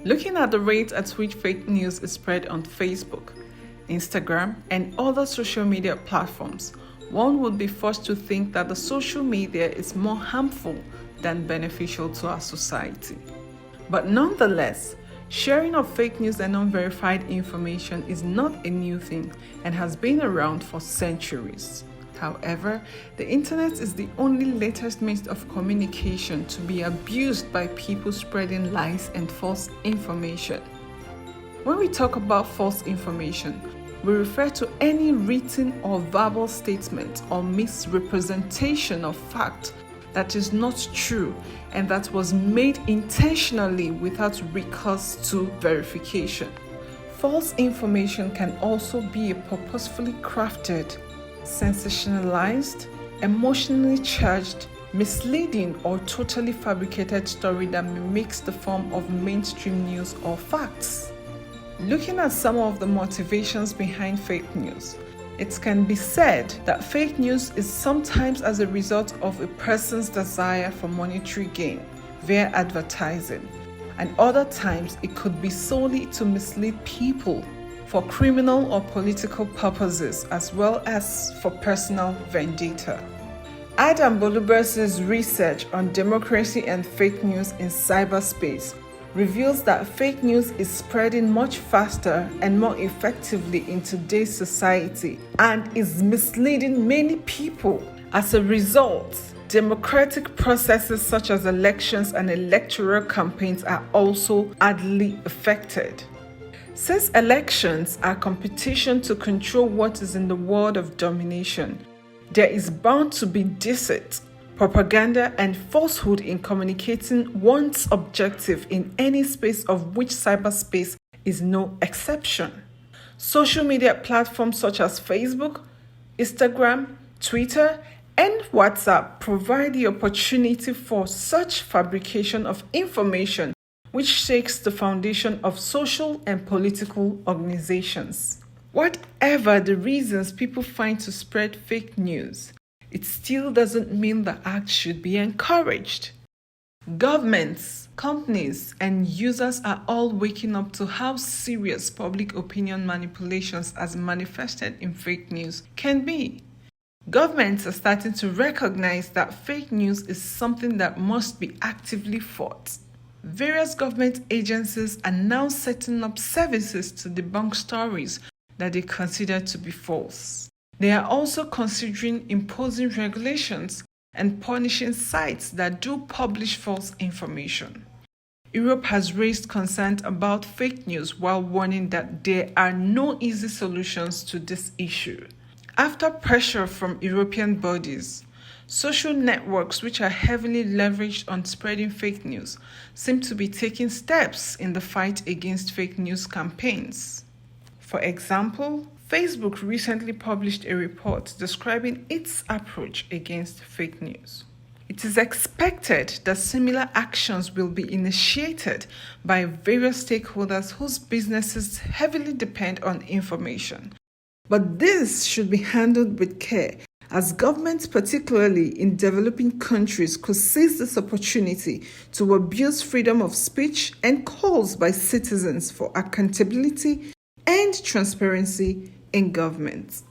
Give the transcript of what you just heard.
Looking at the rate at which fake news is spread on Facebook, Instagram, and other social media platforms, one would be forced to think that the social media is more harmful than beneficial to our society. But nonetheless, sharing of fake news and unverified information is not a new thing and has been around for centuries. However, the internet is the only latest means of communication to be abused by people spreading lies and false information. When we talk about false information, we refer to any written or verbal statement or misrepresentation of fact that is not true and that was made intentionally without recourse to verification. False information can also be a purposefully crafted, sensationalized, emotionally charged, misleading, or totally fabricated story that mimics the form of mainstream news or facts. Looking at some of the motivations behind fake news, it can be said that fake news is sometimes as a result of a person's desire for monetary gain via advertising, and other times it could be solely to mislead people for criminal or political purposes as well as for personal vendetta. Adam Boluberse's research on democracy and fake news in cyberspace reveals that fake news is spreading much faster and more effectively in today's society and is misleading many people. As a result, democratic processes such as elections and electoral campaigns are also adversely affected. Since elections are competition to control what is in the world of domination, there is bound to be deceit, propaganda, and falsehood in communicating one's objective in any space, of which cyberspace is no exception. Social media platforms such as Facebook, Instagram, Twitter, and WhatsApp provide the opportunity for such fabrication of information, which shakes the foundation of social and political organizations. Whatever the reasons people find to spread fake news, it still doesn't mean the act should be encouraged. Governments, companies, and users are all waking up to how serious public opinion manipulations as manifested in fake news can be. Governments are starting to recognize that fake news is something that must be actively fought. Various government agencies are now setting up services to debunk stories that they consider to be false. They are also considering imposing regulations and punishing sites that do publish false information. Europe has raised concerns about fake news while warning that there are no easy solutions to this issue. After pressure from European bodies, social networks which are heavily leveraged on spreading fake news seem to be taking steps in the fight against fake news campaigns. For example, Facebook recently published a report describing its approach against fake news. It is expected that similar actions will be initiated by various stakeholders whose businesses heavily depend on information. But this should be handled with care, as governments, particularly in developing countries, could seize this opportunity to abuse freedom of speech and calls by citizens for accountability and transparency in government.